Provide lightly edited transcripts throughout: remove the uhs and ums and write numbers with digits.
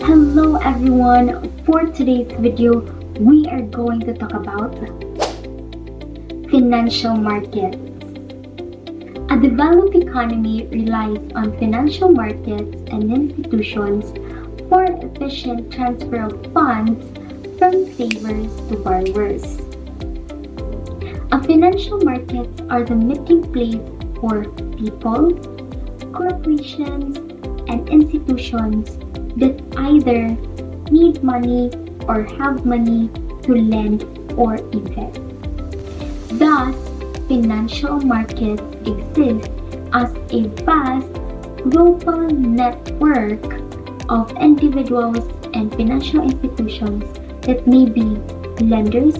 Hello everyone, for today's video, we are going to talk about financial markets. A developed economy relies on financial markets and institutions for efficient transfer of funds from savers to borrowers. Financial markets are the meeting place for people, corporations, and institutions that either need money or have money to lend or invest. Thus, financial markets exist as a vast global network of individuals and financial institutions that may be lenders,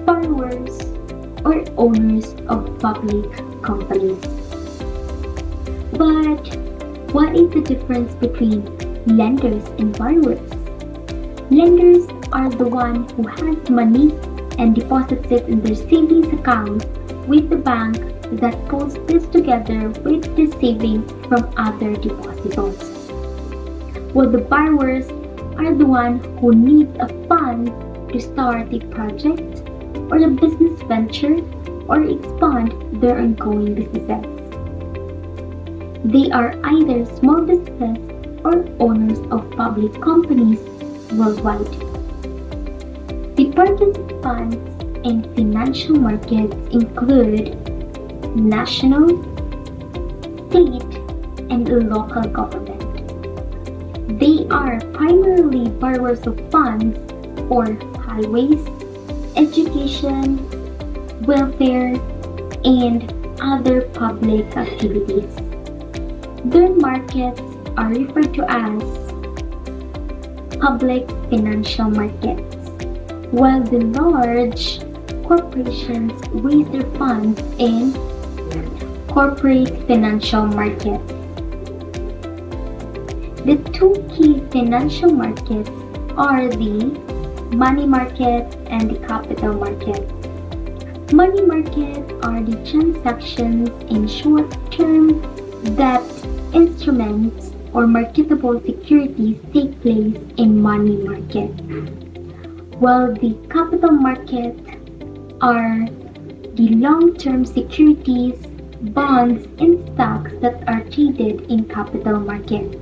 borrowers, or owners of public companies. But what is the difference between lenders and borrowers? Lenders are the one who has money and deposits it in their savings account with the bank that pulls this together with the savings from other depositors. While the borrowers are the one who needs a fund to start a project or a business venture or expand their ongoing businesses. They are either small businesses or owners of public companies worldwide. The participants in financial markets include national, state, and local government. They are primarily borrowers of funds for highways, education, welfare, and other public activities. Their markets are referred to as public financial markets, while the large corporations raise their funds in corporate financial markets. The two key financial markets are the money market and the capital market. Money markets are the transactions in short-term debt instruments or marketable securities take place in money market, while the capital market are the long-term securities, bonds, and stocks that are traded in capital market.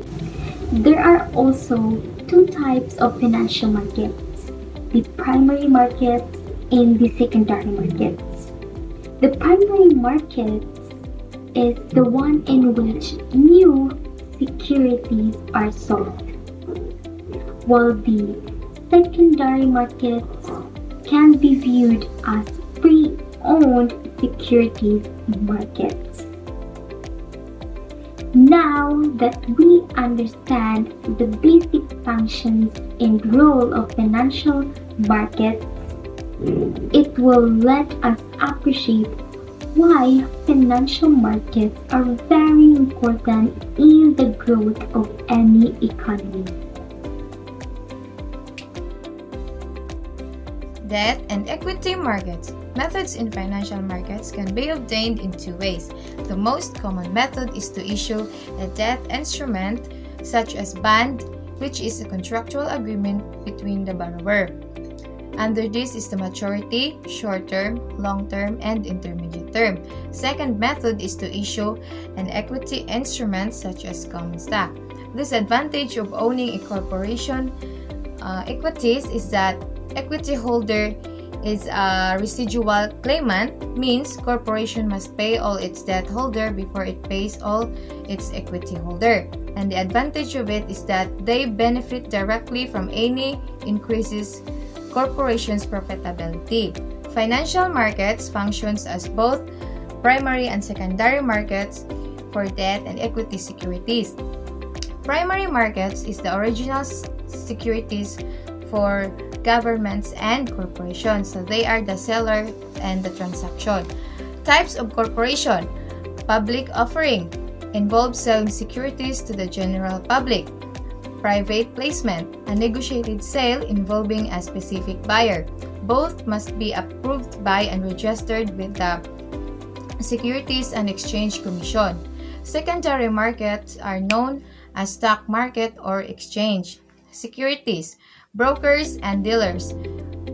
There are also two types of financial markets, the primary markets and the secondary markets. The primary market is the one in which new securities are sold, while the secondary markets can be viewed as pre-owned securities markets. Now that we understand the basic functions and role of financial markets, it will let us appreciate why financial markets are very important in the growth of any economy. Debt and equity markets. Methods in financial markets can be obtained in two ways. The most common method is to issue a debt instrument such as bond, which is a contractual agreement between the borrower. Under this is the maturity, short-term, long-term, and intermediate term. Second method is to issue an equity instrument such as common stock. This advantage of owning a corporation equities is that equity holder is a residual claimant, means corporation must pay all its debt holder before it pays all its equity holder. And the advantage of it is that they benefit directly from any increases corporation's profitability. Financial markets functions as both primary and secondary markets for debt and equity securities. Primary markets is the original securities for governments and corporations, so they are the seller and the transaction. Types of corporation. Public offering involves selling securities to the general public. Private placement, a negotiated sale involving a specific buyer. Both must be approved by and registered with the Securities and Exchange Commission. Secondary markets are known as stock market or exchange. securities, brokers, and dealers.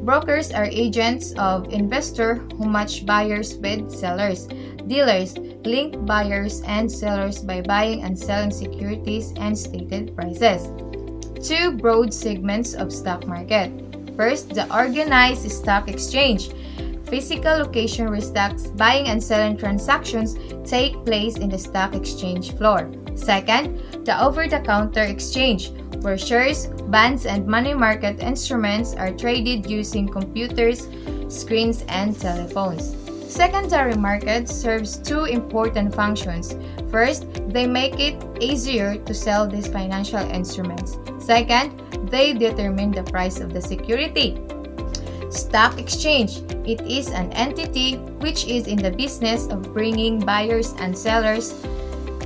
Brokers are agents of investor who match buyers with sellers. Dealers link buyers and sellers by buying and selling securities and stated prices. Two broad segments of stock market. First, the organized stock exchange. Physical location where stocks buying and selling transactions take place in the stock exchange floor. Second, the over-the-counter exchange, where shares, bonds, and money market instruments are traded using computers, screens, and telephones. Secondary market serves two important functions. First, they make it easier to sell these financial instruments. Second, they determine the price of the security. Stock exchange. It is an entity which is in the business of bringing buyers and sellers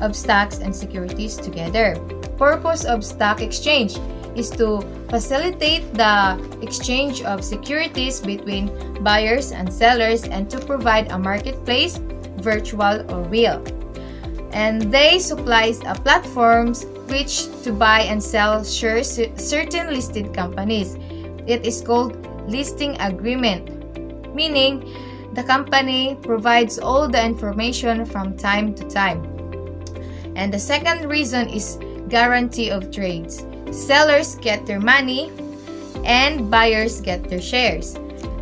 of stocks and securities together. Purpose of stock exchange is to facilitate the exchange of securities between buyers and sellers and to provide a marketplace, virtual or real. And they supplies platforms which to buy and sell shares certain listed companies. It is called listing agreement, meaning the company provides all the information from time to time. And the second reason is guarantee of trades. Sellers get their money and buyers get their shares.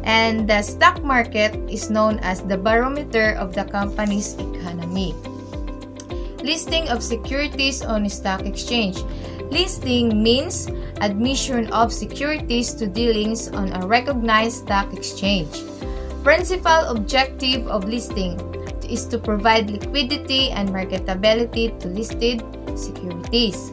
And the stock market is known as the barometer of the company's economy. Listing of securities on a stock exchange. Listing means admission of securities to dealings on a recognized stock exchange. Principal objective of listing is to provide liquidity and marketability to listed securities.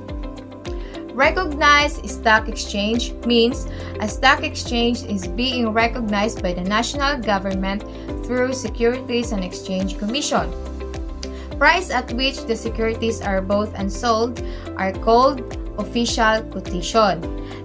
Recognized stock exchange means a stock exchange is being recognized by the national government through Securities and Exchange Commission. Price at which the securities are bought and sold are called official quotation.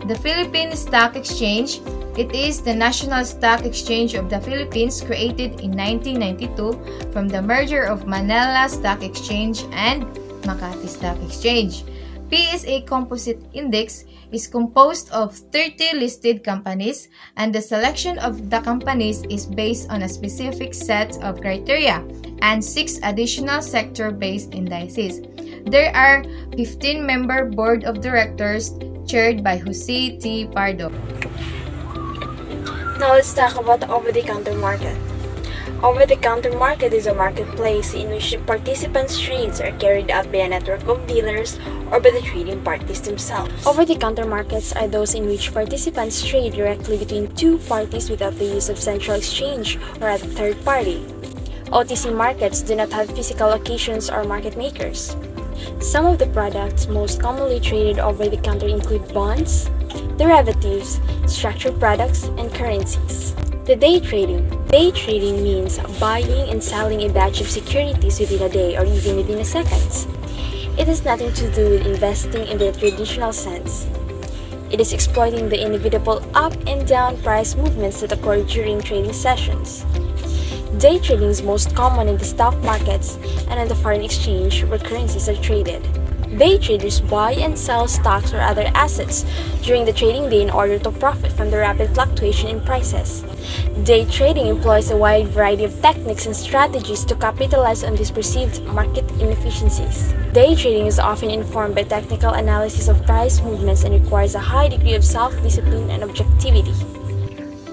The Philippine Stock Exchange, it is the national stock exchange of the Philippines created in 1992 from the merger of Manila Stock Exchange and Makati Stock Exchange. PSA Composite Index is composed of 30 listed companies, and the selection of the companies is based on a specific set of criteria and 6 additional sector-based indices. There are 15-member board of directors chaired by Jose T. Pardo. Now let's talk about the over-the-counter market. Over-the-counter market is a marketplace in which participants' trades are carried out by a network of dealers or by the trading parties themselves. Over-the-counter markets are those in which participants trade directly between two parties without the use of central exchange or a third party. OTC markets do not have physical locations or market makers. Some of the products most commonly traded over-the-counter include bonds, derivatives, structured products, and currencies. The day trading. Day trading means buying and selling a batch of securities within a day or even within a second. It has nothing to do with investing in the traditional sense. It is exploiting the inevitable up and down price movements that occur during trading sessions. Day trading is most common in the stock markets and in the foreign exchange where currencies are traded. Day traders buy and sell stocks or other assets during the trading day in order to profit from the rapid fluctuation in prices. Day trading employs a wide variety of techniques and strategies to capitalize on these perceived market inefficiencies. Day trading is often informed by technical analysis of price movements and requires a high degree of self-discipline and objectivity.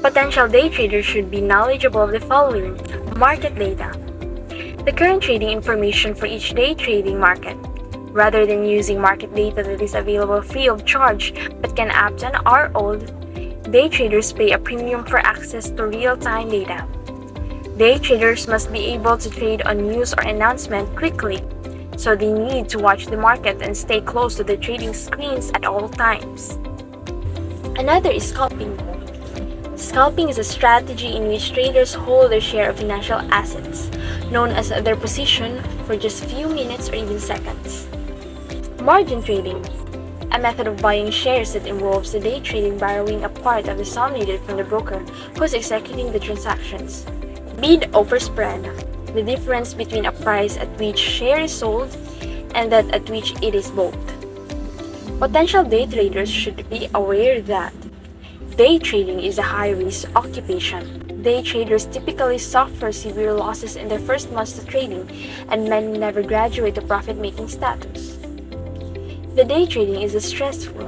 Potential day traders should be knowledgeable of the following: market data, the current trading information for each day trading market. Rather than using market data that is available free of charge but can often are old, day traders pay a premium for access to real-time data. Day traders must be able to trade on news or announcement quickly, so they need to watch the market and stay close to the trading screens at all times. Another is scalping. Scalping is a strategy in which traders hold their share of financial assets, known as their position, for just a few minutes or even seconds. Margin trading, a method of buying shares that involves the day trading borrowing a part of the sum needed from the broker who is executing the transactions. Bid over spread, the difference between a price at which share is sold and that at which it is bought. Potential day traders should be aware that day trading is a high-risk occupation. Day traders typically suffer severe losses in their first months of trading, and many never graduate to profit-making status. The day trading is stressful.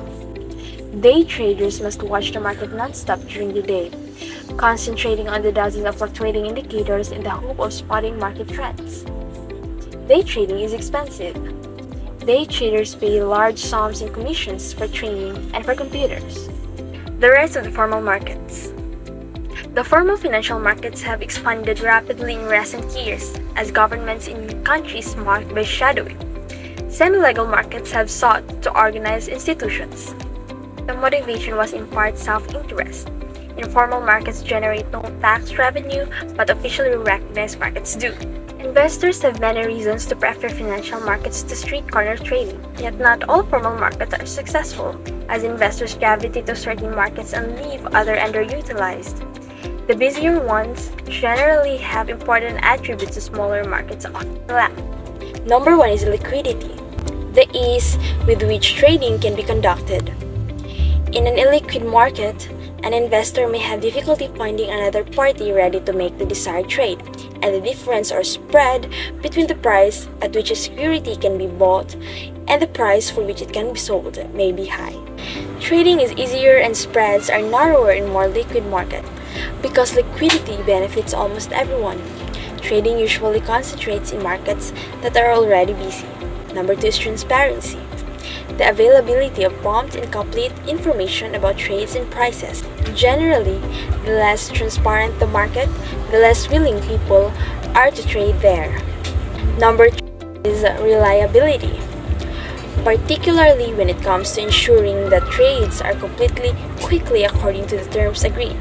Day traders must watch the market non-stop during the day, concentrating on the dozens of fluctuating indicators in the hope of spotting market trends. Day trading is expensive. Day traders pay large sums in commissions for training and for computers. The rise of the formal markets. The formal financial markets have expanded rapidly in recent years as governments in countries marked by shadowing. Semi-legal markets have sought to organize institutions. The motivation was in part self-interest. Informal markets generate no tax revenue, but officially recognized markets do. Investors have many reasons to prefer financial markets to street corner trading, yet not all formal markets are successful, as investors gravitate to certain markets and leave other underutilized. The busier ones generally have important attributes the smaller markets often lack. Number 1 is liquidity, the ease with which trading can be conducted. In an illiquid market, an investor may have difficulty finding another party ready to make the desired trade, and the difference or spread between the price at which a security can be bought and the price for which it can be sold may be high. Trading is easier and spreads are narrower in more liquid market because liquidity benefits almost everyone. Trading usually concentrates in markets that are already busy. Number 2 is transparency, the availability of prompt and complete information about trades and prices. Generally, the less transparent the market, the less willing people are to trade there. Number 3 is reliability, particularly when it comes to ensuring that trades are completed quickly according to the terms agreed.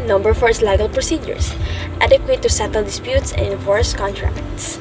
Number 4 is legal procedures, adequate to settle disputes and enforce contracts.